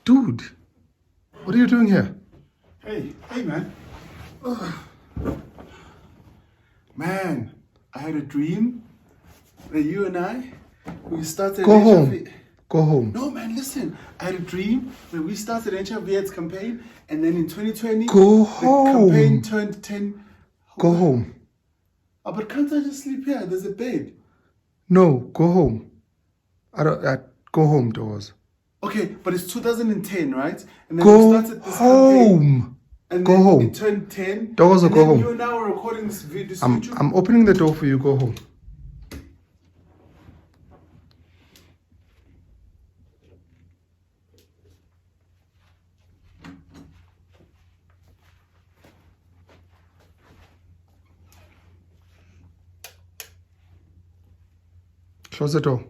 Dude, what are you doing here? Hey, man. Ugh. Man, I had a dream that you and we started Go an home. HIV. Go home. No, man, listen. I had a dream that we started an HIV/AIDS campaign, and then in 2020, Go the home. campaign turned 10. Go home. Oh, but can't I just sleep here? There's a bed. No, go home. Go home, Doors. Okay, but it's 2010, right? And then Go we started this campaign. home. And Go then home. it turned 10. Doors, and go then home. You and I were recording this video. I'm opening the door for you. Go home. Close the door.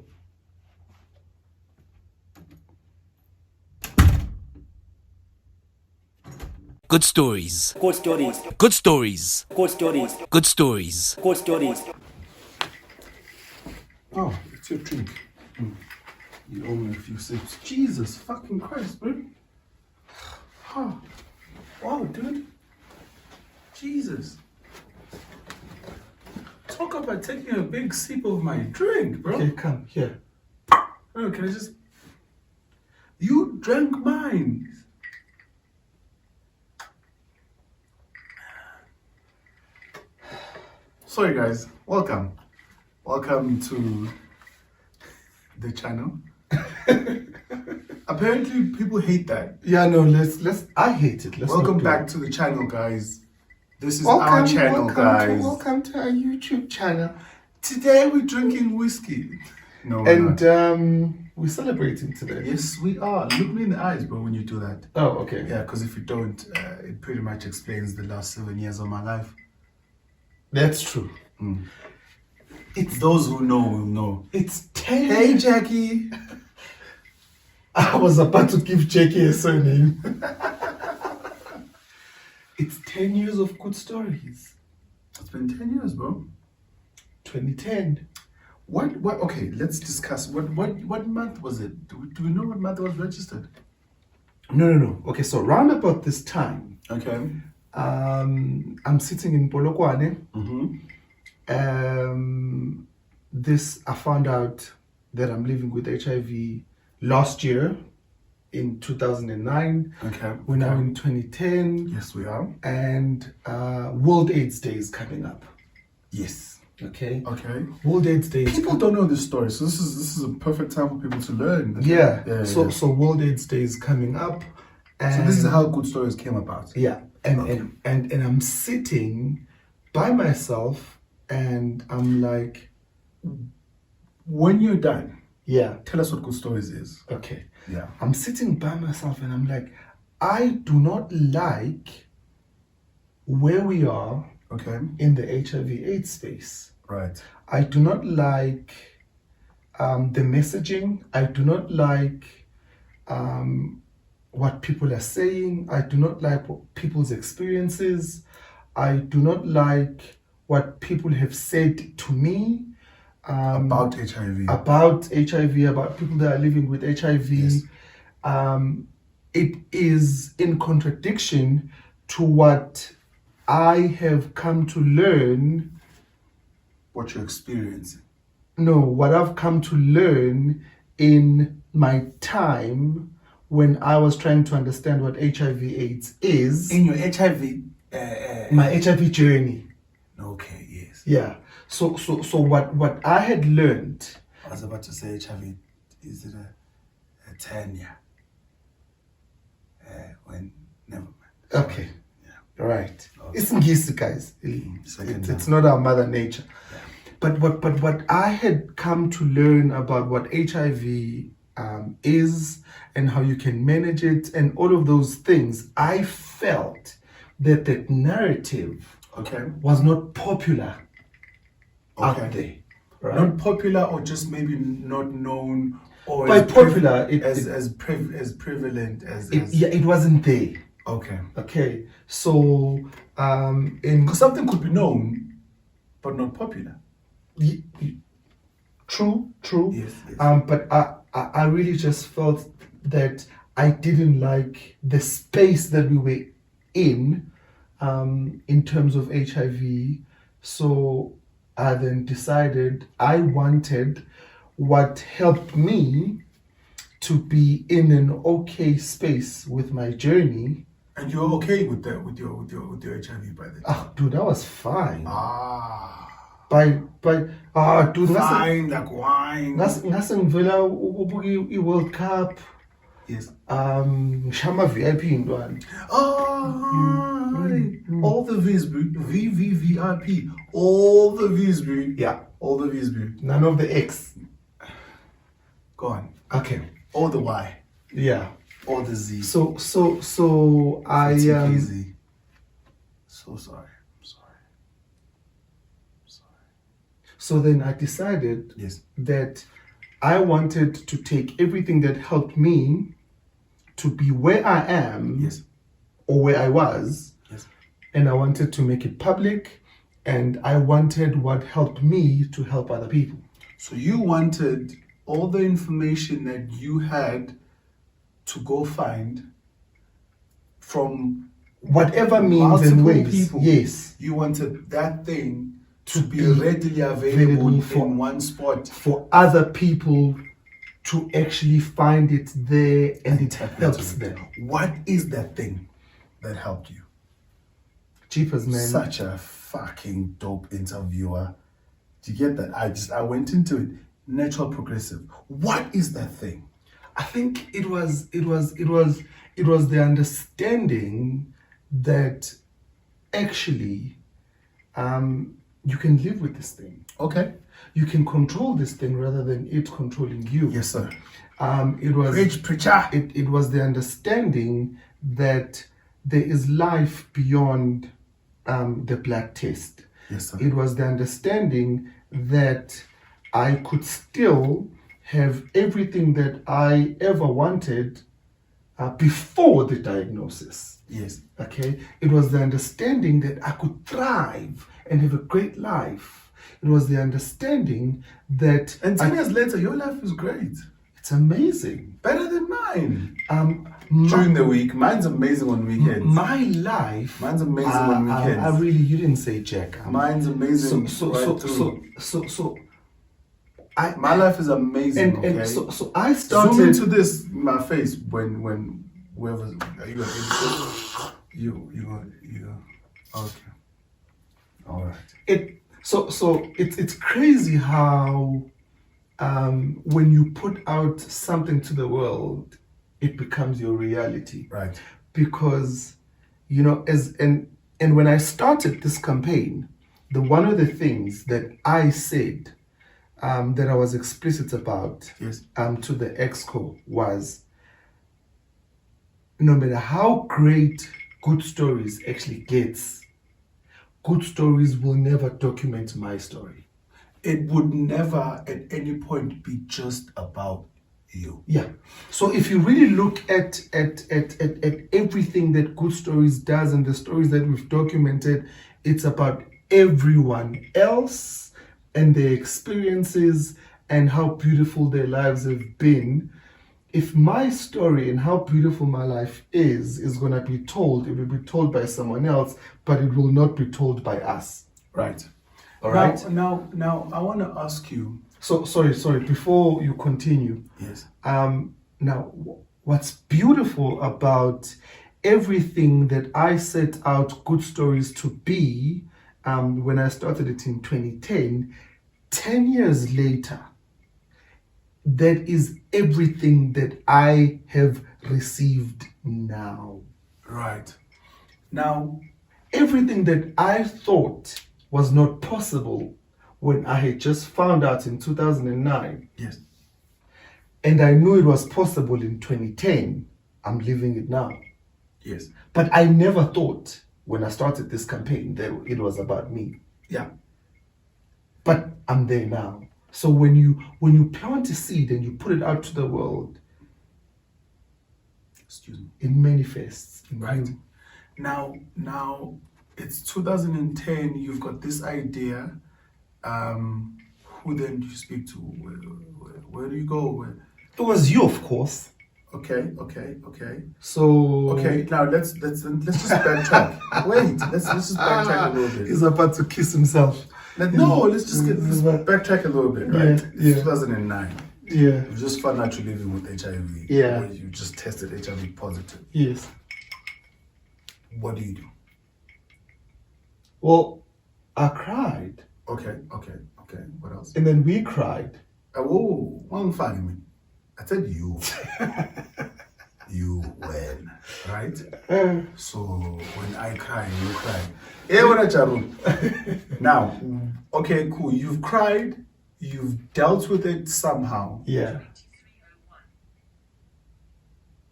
Good stories. Good stories. Good stories. Good stories. Good stories. Good stories. Oh, it's your drink. You owe me a few sips. Jesus fucking Christ, bro. Oh, wow, dude. Jesus. Talk about taking a big sip of my drink, bro. Okay, come here. Oh, can I just... You drank mine. Sorry, guys. Welcome. Welcome to the channel. Apparently, people hate that. Yeah, no, let's. I hate it. Let's Welcome not do back it. to the channel, guys. This is our channel, guys. Welcome to our YouTube channel. Today, we're drinking whiskey. No, we're And not. we're celebrating today. Yes, we are. Look me in the eyes, bro, when you do that. Oh, okay. Yeah, because if you don't, it pretty much explains the last 7 years of my life. That's true. It's those who know will know. It's 10. Hey, Jackie. I was about to give Jackie a surname. It's 10 years of good stories. It's been 10 years, bro. 2010. What? Okay, let's discuss. What month was it? Do we know what month it was registered? No. Okay, so round about this time, Okay. I'm sitting in Polokwane. This, I found out that I'm living with HIV last year in 2009. Okay. We're now in 2010. Yes, we are. And World AIDS Day is coming up. Yes. Okay. Okay. World AIDS Day is People don't know this story, so this is a perfect time for people to learn. Yeah. So World AIDS Day is coming up. And So this is how good stories came about. Yeah. And I'm sitting by myself and I'm like, When you're done, yeah, tell us what good stories is. okay. Yeah. I'm sitting by myself and I'm like, I do not like where we are Okay. in the HIV/AIDS space. Right. I do not like the messaging. I do not like what people are saying. I do not like people's experiences. I do not like what people have said to me About HIV. about HIV, about people that are living with HIV. Yes. It is in contradiction to what I have come to learn. What you're experiencing. No, what I've come to learn in my time when I was trying to understand what HIV/AIDS is. In your HIV. My HIV journey. Okay. Yes. Yeah. So what I had learned. I was about to say HIV. Is it a tenure? Never mind. Okay. Yeah. Right. Okay. It's Ngisi, guys. It's not our mother nature. Yeah. But what I had come to learn about what HIV is and how you can manage it and all of those things, I felt that the narrative Okay. was not popular out Okay. there. Right? Not popular, or just maybe not known, or By as popular, as prevalent as. it wasn't there. Okay. Okay, so in Because something could be known, but not popular. true. Yes. But I really just felt that I didn't like the space that we were in terms of HIV. So I then decided I wanted what helped me to be in an okay space with my journey. And you're okay with that, with your HIV by then? Ah, dude, I was fine. Dude, Fine, like wine. ngase ngivela ubuka i-World Cup. Yes. Shama VIP intwana. All the V's, bro. VVVIP. All the V's, bro. Yeah. All the V's, bro. None of the X. Go on. Okay. All the Y. Yeah. All the Z. So I TKZ. So sorry. I'm sorry. So then I decided Yes. that I wanted to take everything that helped me to be where I am. Yes. Or where I was. Yes. And I wanted to make it public, and I wanted what helped me to help other people. So you wanted all the information that you had to go find from Whatever means multiple and ways. people. Yes. You wanted that thing to be be readily available for- in one spot. For other people to actually find it there, and it helps them. What is that thing that helped you? Jeepers, man. Such a fucking dope interviewer. Do you get that? I went into it. Natural progressive. What is that thing? I think it was the understanding that actually you can live with this thing. Okay. You can control this thing rather than it controlling you. Yes, sir. It was Preacher. It was the understanding that there is life beyond the blood test. Yes, sir. It was the understanding that I could still have everything that I ever wanted before the diagnosis. Yes. Okay? It was the understanding that I could thrive and have a great life. It was the understanding that... And 10 years later, your life is great. It's amazing. Better than mine. During the week. Mine's amazing on weekends. My life... Mine's amazing on weekends. I really... You didn't say Jack. Mine's amazing. My life is amazing. And so I started... Zoom into this, my face, when whoever... You okay. All right. It's crazy how when you put out something to the world, it becomes your reality. Right. Because, you know, and when I started this campaign, one of the things that I said that I was explicit about Yes. to the Exco was, no matter how great Good Stories actually gets, Good Stories will never document my story. It would never at any point be just about you. Yeah. So if you really look at everything that Good Stories does and the stories that we've documented, it's about everyone else and their experiences and how beautiful their lives have been. If my story and how beautiful my life is going to be told, it will be told by someone else, but it will not be told by us. Right. All right. Now, I want to ask you. So sorry. Before you continue. Yes. Now, what's beautiful about everything that I set out Good Stories to be, when I started it in 2010, 10 years later, that is everything that I have received now. Right. Now, everything that I thought was not possible when I had just found out in 2009. Yes. And I knew it was possible in 2010. I'm living it now. Yes. But I never thought when I started this campaign that it was about me. Yeah. But I'm there now. So when you plant a seed and you put it out to the world, excuse me, it manifests. Right. Now it's 2010. You've got this idea. Who then do you speak to? Where do you go? It was you, of course. Okay. So Okay, now let's just backtrack. Wait, let's just backtrack a little bit. he's about to kiss himself. Let's just backtrack a little bit, right? Yeah. It's 2009. Yeah. You just found out you're living with HIV. Yeah. Or you just tested HIV positive. Yes. What do you do? Well, I cried, Okay. What else? and then we cried. Whoa, one fine. I said you. You when, right? So when I cry, you cry. Hey, what a charu. Now, okay, cool. You've cried. You've dealt with it somehow. Yeah.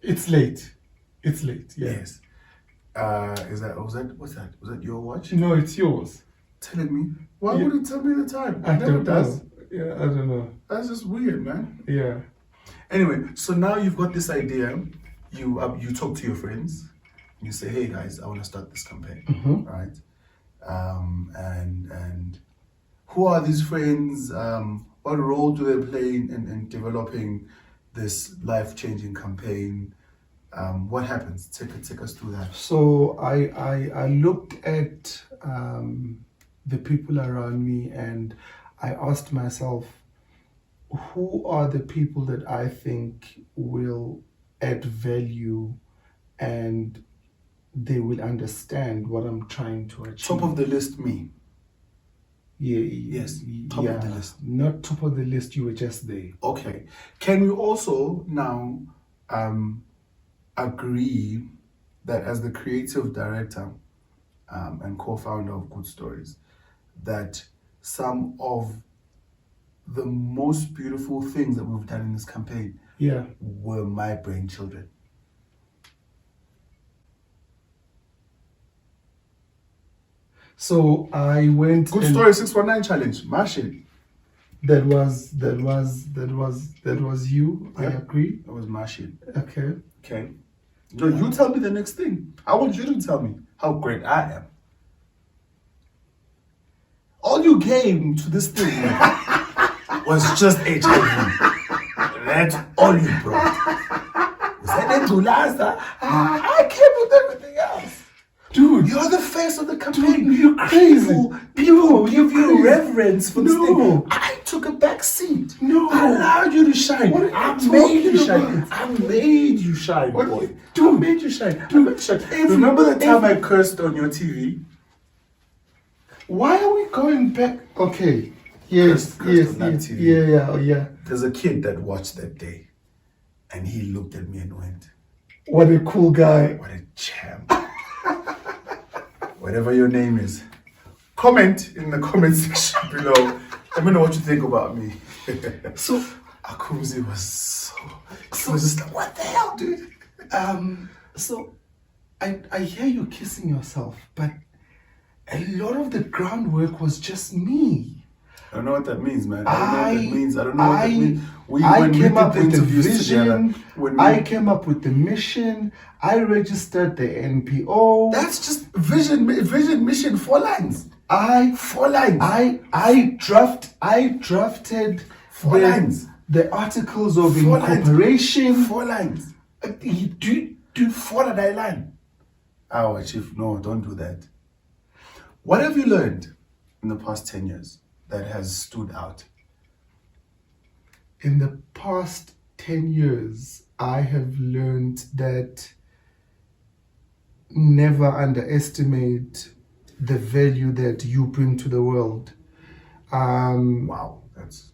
It's late. Yeah. Yes. Was that your watch? No, it's yours. Telling me? Why Yeah. would it tell me the time? I It never don't does. know. Yeah, I don't know. That's just weird, man. Yeah. Anyway, so now you've got this idea. You talk to your friends. You say, "Hey guys, I want to start this campaign." Mhm. Right? And who are these friends? What role do they play in developing this life-changing campaign? What happens? Take us through that. So I looked at the people around me, and I asked myself, who are the people that I think will add value and they will understand what I'm trying to achieve. Top of the list, me. Yeah. Yes, top of the list. Not top of the list, you were just there. Okay. Can we also now agree that as the creative director and co-founder of Good Stories, that some of the most beautiful things that we've done in this campaign Yeah. were my brainchildren? So I went. Good and Story 619 challenge, my shit. That was you. I Yeah. agree. That was my shit. Okay. Okay. No, you tell me the next thing. I want you to tell me how great I am. All you came to this thing was just HIV. That's all you brought. Was that Thula? I came with everything else. Dude, You're the face of the campaign. Dude, you're crazy. People give you crazy. reverence for this No. thing. I took a back seat. No. I allowed you to shine. What are you I made you talking shine. about? I made you shine, What- boy. Dude. I made you shine. I Dude. made you shine. Every- Remember the time every- I cursed on your TV? why are we going back? Okay. Yes, Cursed on that yes. TV. Yeah. There's a kid that watched that day, and he looked at me and went, What a cool guy. "What a champ." Whatever your name is, comment in the comment section below. Let me know what you think about me. So, Akumzi was he was just like, "What the hell, dude?" so I hear you kissing yourself, but a lot of the groundwork was just me. I don't know what that means, man. I don't know what that means. I don't know what that means. I When we came did up the with the interviews together, vision. when I we- came up with the mission. I registered the NPO. That's just vision, mission, 4 lines. 4 lines. I drafted 4 lines. the articles of 4 lines. incorporation. 4 lines. Do 4 that I line. Oh, Chief, no, don't do that. What have you learned in the past 10 years that has stood out? In the past 10 years, I have learned that never underestimate the value that you bring to the world. Wow, that's...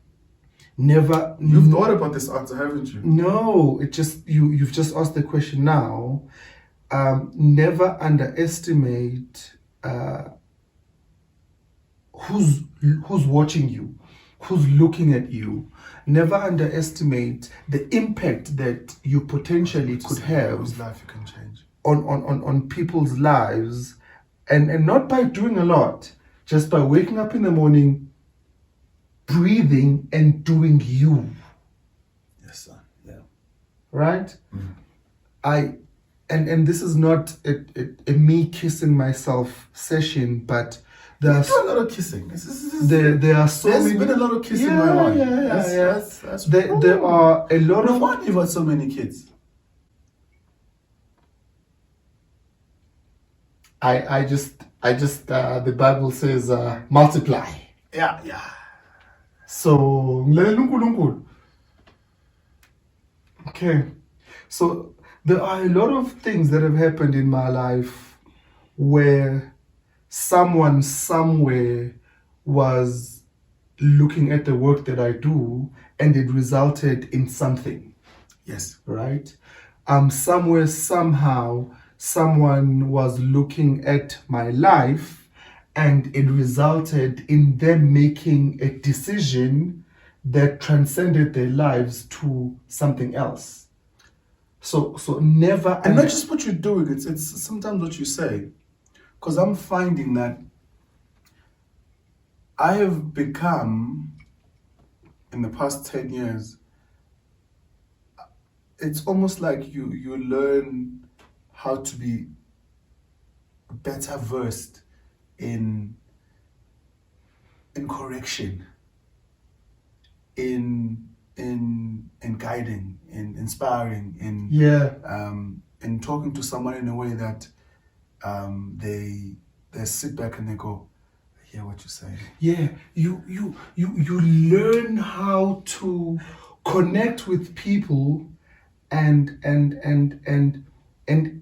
Never. You've thought about this answer, haven't you? No, it just you've just asked the question now. Never underestimate who's watching you, who's looking at you. Never underestimate the impact that you potentially could have Whose life you can change. on people's lives, and not by doing a lot, just by waking up in the morning, breathing and doing you. Yes, sir. Yeah. Right? And this is not a me kissing myself session, but there are You do a lot of kissing. there are so There's many. been a lot of kissing Yeah, going on. yeah. That's There are a lot no of. wonder you've got so many kids. I just the Bible says multiply. Yeah. So ngilalela uNkulunkulu. Okay. So there are a lot of things that have happened in my life where someone somewhere was looking at the work that I do and it resulted in something, Yes. right? Somewhere, somehow, someone was looking at my life and it resulted in them making a decision that transcended their lives to something else. So never... And not just what you're doing, it's sometimes what you say. Because I'm finding that I have become, in the past 10 years, it's almost like you learn how to be better versed in correction, in guiding, in inspiring, in talking to someone in a way that they sit back and they go, I hear what you're saying. Yeah, you learn how to connect with people and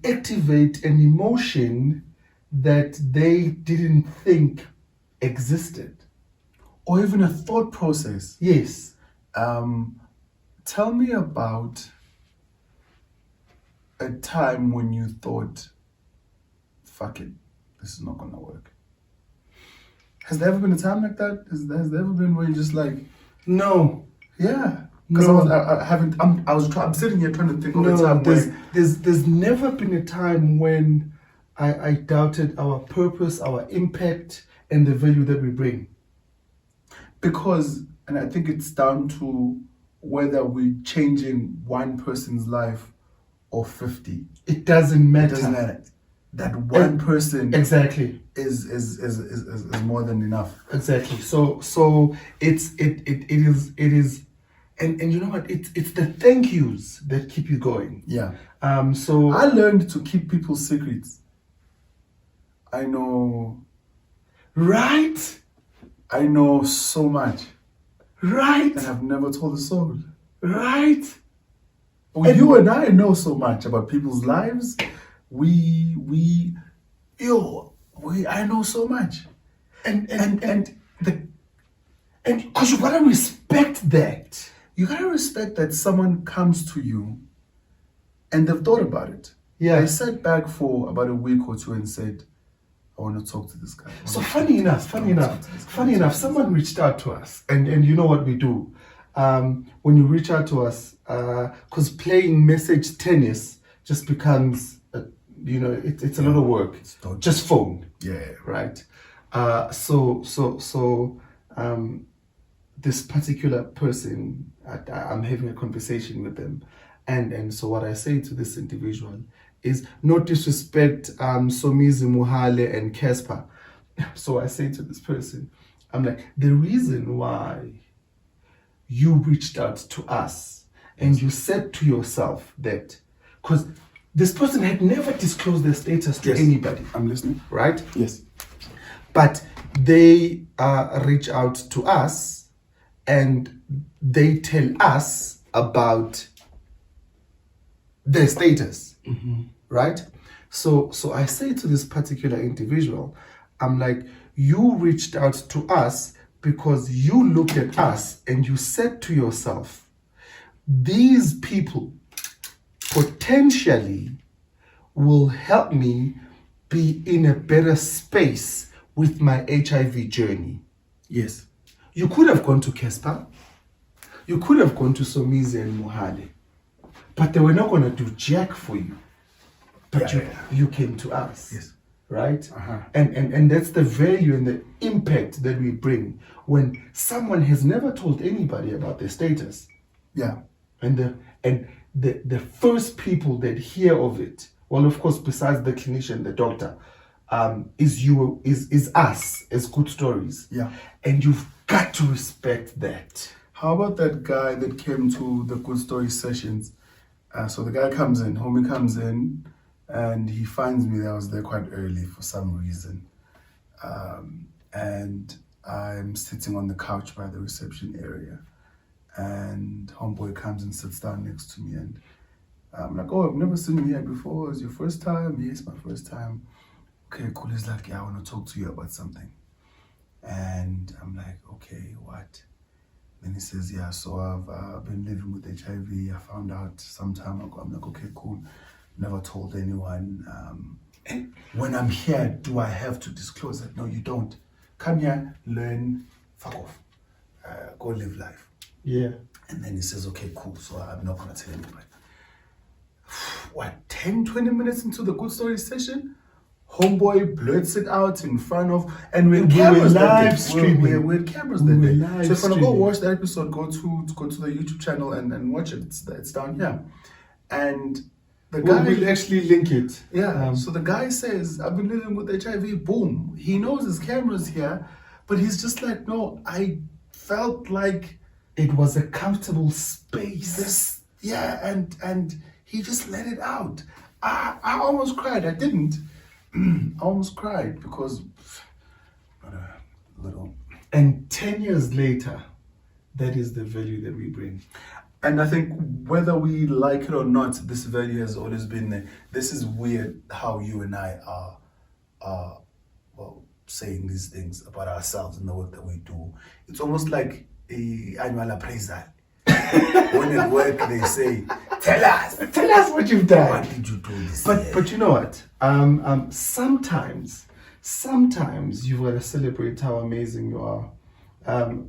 activate an emotion that they didn't think existed. Or even a thought process. Yes. Tell me about a time when you thought, fuck it, this is not gonna work. Has there ever been a time like that? Has there ever been where you're just like, no, yeah? Because no. I'm sitting here trying to think of No, a time where there's never been a time when I doubted our purpose, our impact, and the value that we bring. Because, and I think it's down to whether we're changing one person's life or 50. It doesn't matter. It doesn't matter. That one person exactly is more than enough. Exactly. So it is, and you know what? It's the thank yous that keep you going. Yeah. So I learned to keep people's secrets. I know. Right. I know so much. Right. And I've never told a soul. Right. Well, you and I know so much about people's lives. I know so much. And because you gotta respect that. You gotta respect that someone comes to you and they've thought about it. Yeah. They sat back for about a week or two and said, I want to talk to this guy. So funny enough, someone reached out to us, and you know what we do. When you reach out to us, because playing message tennis just becomes, it's a lot of work. Just phone. Yeah. Right. So this particular person, I'm having a conversation with them, and so what I say to this individual is no disrespect, Somizi, Muhale, and Casper. So I say to this person, I'm like, the reason why you reached out to us and you said to yourself that, because this person had never disclosed their status to anybody. I'm listening. Right? Yes. But they reach out to us and they tell us about their status. Mm-hmm. Right? So I say to this particular individual, I'm like, you reached out to us because you looked at us and you said to yourself, these people potentially will help me be in a better space with my HIV journey. Yes. You could have gone to Casper. You could have gone to Somizi and Muhale. But they were not going to do jack for you. But you came to us. Yes. Right? Uh-huh. And that's the value and the impact that we bring when someone has never told anybody about their status. Yeah. And the first people that hear of it, well, of course, besides the clinician, the doctor, is us as Good Stories. Yeah. And you've got to respect that. How about that guy that came to the Good Story sessions? So the guy comes in, homie comes in, And he finds me there. I was there quite early for some reason. And I'm sitting on the couch by the reception area. And homeboy comes and sits down next to me. And I'm like, oh, I've never seen you here before. Is your first time? Yes, my first time. Okay, cool. He's like, yeah, I want to talk to you about something. And I'm like, okay, what? Then he says, yeah, so I've been living with HIV. I found out some time ago. I'm like, okay, cool. Never told anyone. And when I'm here, do I have to disclose it? No, you don't. Come here, learn, fuck off. Go live life. Yeah. And then he says, okay, cool. So I'm not going to tell anybody. What, 10, 20 minutes into the good story session? Homeboy blurts it out in front of, and we had cameras live that day. streaming. We had cameras that day. live So if you want to go streaming. watch that episode, go to the YouTube channel and watch it. It's down here. And the guy, We'll actually link it. yeah. So the guy says, I've been living with HIV. Boom. He knows his camera's here, but he's just like, no, I felt like It was a comfortable space. this, yeah, and he just let it out. I almost cried. I didn't. I almost cried because what a little. And 10 years later, that is the value that we bring. And I think whether we like it or not, this value has always been there. This is weird how you and I are well, saying these things about ourselves and the work that we do. It's almost like a annual appraisal. When at work they say, tell us What you've done. what did you do this year? But you know what? Sometimes you've got to celebrate how amazing you are.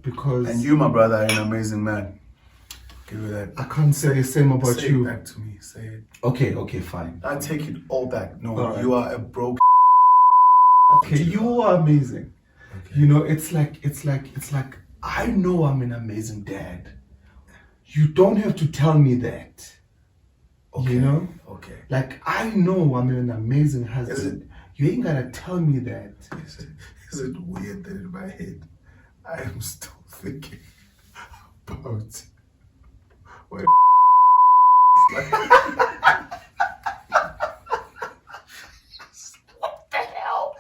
Because And you, my brother, are an amazing man. Give me that. I can't say the same about Say you. it back to me. Say it. Okay, fine. I take it all back. No, All right. you are a broke. Okay, you are amazing. Okay. You know, it's like I know I'm an amazing dad. You don't have to tell me that. Okay. You know? Okay. Like I know I'm an amazing husband. You ain't gotta tell me that. Is it weird that in my head I am still thinking about what what the hell?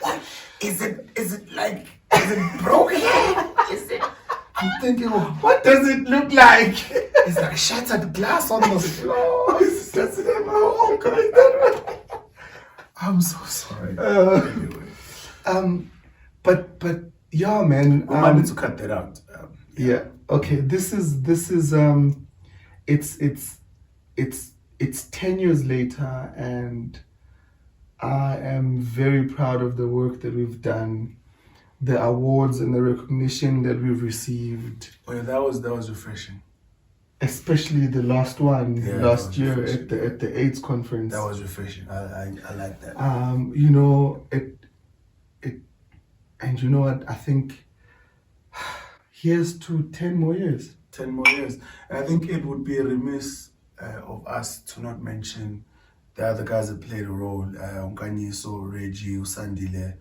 What is it? Is it broken? Is it? I'm thinking of What does it look like? it's like shattered glass on the floor. Does it have a hole going that way? I'm so sorry. Anyway. But yeah, man. We might need to cut that out. Yeah. Okay. This is it's 10 years later, and I am very proud of the work that we've done, the awards and the recognition that we've received, Oh yeah, that was refreshing. especially the last one Yeah, that last was year refreshing. at the AIDS conference. That was refreshing. I like that. You know it, and you know what? I think here's to 10 more years. 10 more years. And I think it would be a remiss of us to not mention the other guys that played a role. Unkanyiso, Reggie, Usandile,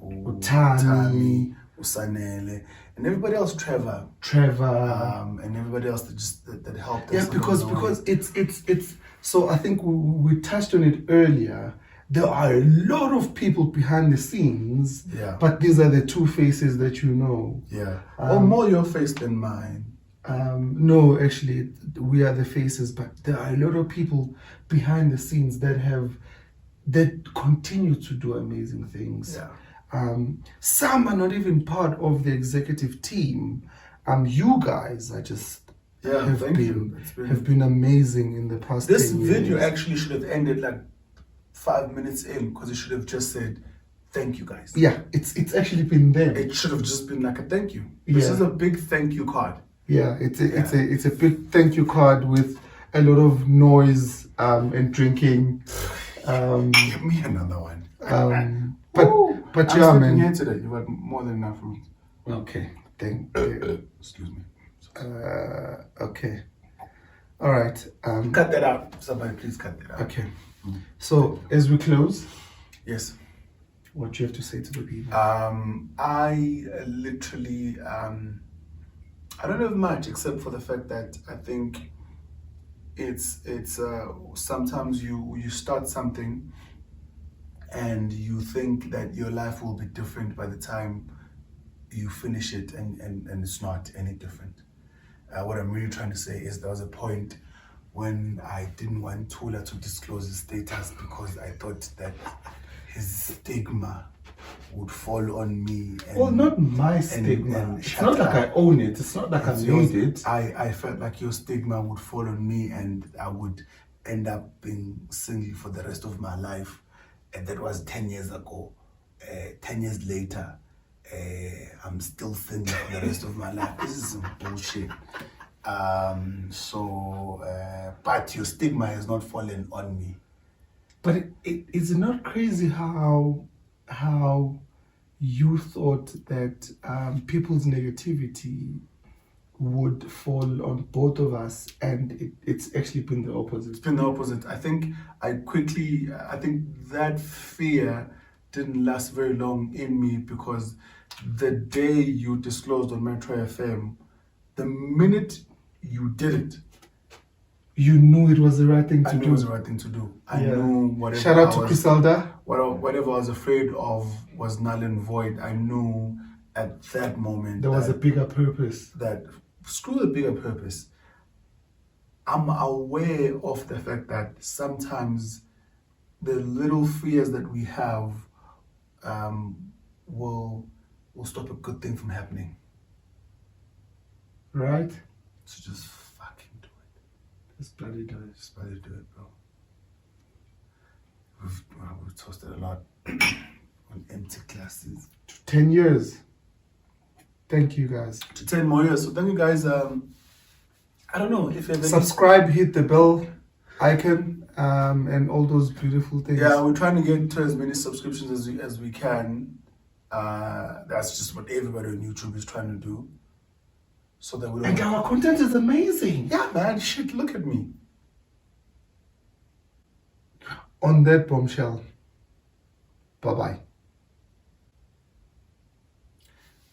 Utami, Usanele, and everybody else, Trevor, Trevor. and everybody else that helped us. Yeah, because it's so I think we touched on it earlier. There are a lot of people behind the scenes, Yeah. but these are the two faces that you know. Yeah. Or more your face than mine. No, actually, we are the faces, but there are a lot of people behind the scenes that continue to do amazing things. Yeah. Some are not even part of the executive team. You guys are just Yeah, have thank been you. It's been- have been amazing in the past. This 10 video years. actually should have ended like 5 minutes in because it should have just said, thank you guys. Yeah, it's actually been there. It should have just been like a thank you. This Yeah. is a big thank you card. Yeah, it's a big thank you card with a lot of noise and drinking. Give me another one. But I'm yeah, sleeping man. here today. You've had more than enough for me. Okay, thank you. Excuse me. Okay, all right. Cut that out. Somebody please cut that out. Okay. So as we close, Yes. what do you have to say to the people? I literally, I don't have much except for the fact that I think it's sometimes you start something and you think that your life will be different by the time you finish it, and it's not any different. What I'm really trying to say is there was a point when I didn't want Thula to disclose his status because I thought that his stigma would fall on me. And, Well, not my stigma. and It's shut not like up. I own it. It's not like I It's made yours. it. I felt like your stigma would fall on me and I would end up being single for the rest of my life. And that was 10 years ago. 10 years later, I'm still single for the rest of my life. This is some bullshit. But your stigma has not fallen on me. But it's not crazy how you thought that people's negativity would fall on both of us, and it's actually been the opposite. It's been the opposite. I think that fear didn't last very long in me because the day you disclosed on Metro FM, the minute you did it, You knew it was the right thing to I knew do. it was the right thing to do. I Yeah. knew whatever. Shout out to Criselda. Whatever I was afraid of was null and void. I knew at that moment There was a bigger purpose. that screw the bigger purpose. I'm aware of the fact that sometimes the little fears that we have will stop a good thing from happening. Right? So just fucking do it. Just bloody do it. Just bloody do it, bro. We've toasted a lot on empty glasses. 10 years. Thank you guys. To 10 more years. So thank you guys. I don't know if you have any... Subscribe, hit the bell icon, and all those beautiful things. Yeah, we're trying to get to as many subscriptions as we can. That's just what everybody on YouTube is trying to do. So that we don't... And our content is amazing. Yeah, man. Shit, look at me. On that bombshell. Bye-bye.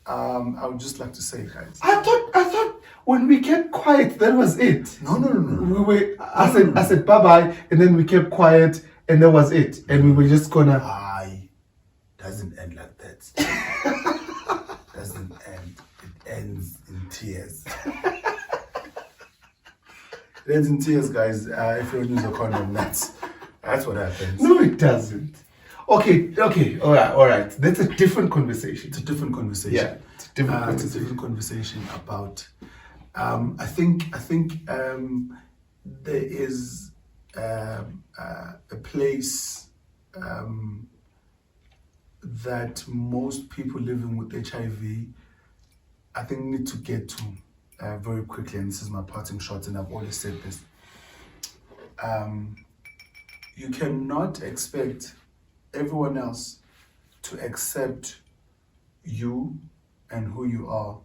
I would just like to say, guys. I thought when we kept quiet, that was it. No. I said bye-bye, and then we kept quiet, and that was it. And we were just gonna... Doesn't end like that. Doesn't end. It ends in tears. It ends in tears, guys. If you don't use a condom, that's what happens. No, it doesn't. Okay, all right. That's a different conversation. It's a different conversation. Yeah, it's a different It's a conversation. different conversation about. I think there is a place that most people living with HIV, I think, need to get to very quickly. And this is my parting shot, and I've always said this. You cannot expect everyone else to accept you and who you are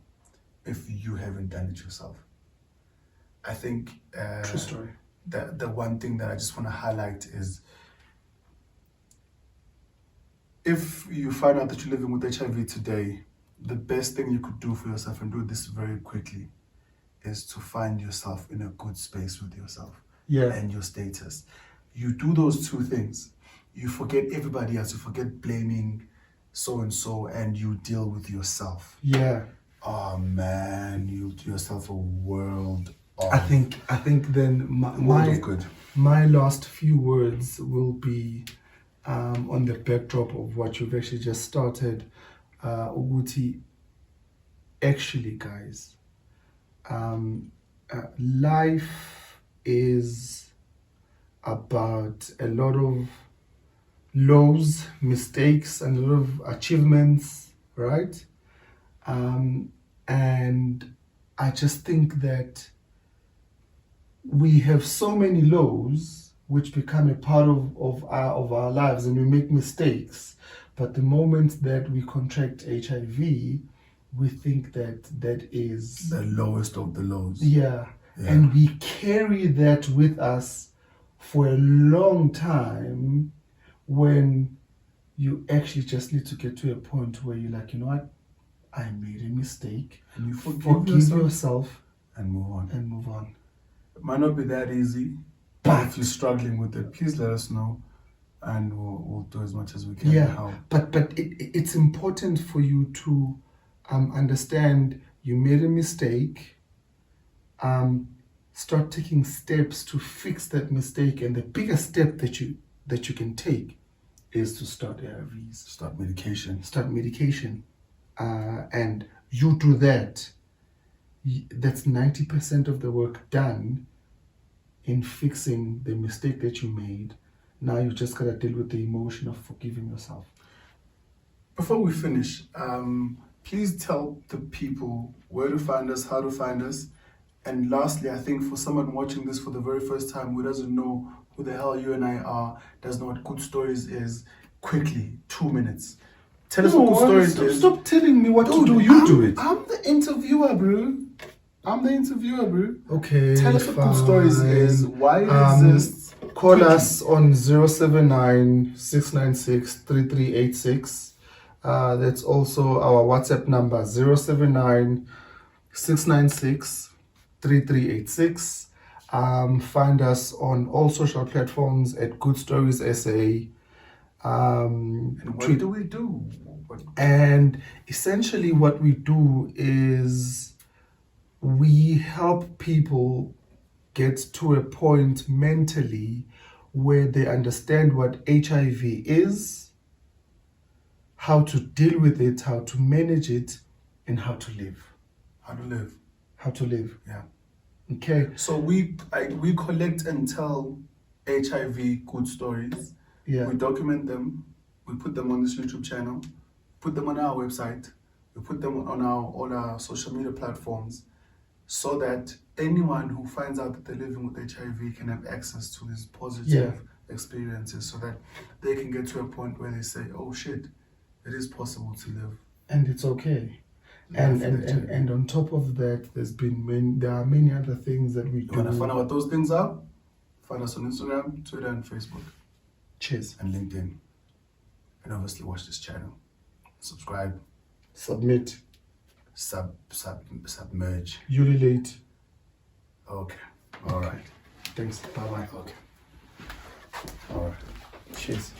if you haven't done it yourself. I think True story. the one thing that I just want to highlight is if you find out that you're living with HIV today, the best thing you could do for yourself, and do this very quickly, is to find yourself in a good space with yourself and your status. You do those two things, you forget everybody else, you forget blaming so-and-so, and you deal with yourself. Yeah. Oh man, you do yourself a world of... I think then my last few words will be on the backdrop of what you've actually just started. Uguti, actually, guys, life is about a lot of lows, mistakes, and a lot of achievements, right? And I just think that we have so many lows which become a part of our lives, and we make mistakes. But the moment that we contract HIV, we think that is the lowest of the lows. Yeah. And we carry that with us for a long time, when you actually just need to get to a point where you're like, you know what, I made a mistake, and you forgive yourself and move on. It might not be that easy, but if you're struggling with it, please let us know, and we'll do as much as we can to help. but it's important for you to understand you made a mistake. Start taking steps to fix that mistake, and the biggest step that you can take is to start ARVs. Start medication. Start medication, and you do that. That's 90% of the work done in fixing the mistake that you made. Now you just gotta deal with the emotion of forgiving yourself. Before we finish, please tell the people where to find us, how to find us. And lastly, I think for someone watching this for the very first time who doesn't know who the hell you and I are, doesn't know what Good Stories is, quickly, 2 minutes. Tell us what Good Stories is. Stop telling me what to do. You do it. I'm the interviewer, bro. Okay. Tell us what Good Stories is, why it exists. Call us on 079-696-3386. That's also our WhatsApp number, 079-696-3386. Find us on all social platforms at Good Stories SA. And what do we do? And essentially what we do is we help people get to a point mentally where they understand what HIV is, how to deal with it, how to manage it, and how to live. How to live. How to live. Yeah. Okay. So we collect and tell HIV good stories. Yeah. We document them. We put them on this YouTube channel. Put them on our website. We put them on all our social media platforms, so that anyone who finds out that they're living with HIV can have access to these positive experiences, so that they can get to a point where they say, oh shit, it is possible to live. And it's okay. And on top of that, there are many other things that we do. You want to find out what those things are? Find us on Instagram, Twitter, and Facebook. Cheers. And LinkedIn. And obviously watch this channel. Subscribe. Submit. Submerge. Ululate. Okay. All right. Thanks. Bye-bye. Okay. All right. Cheers.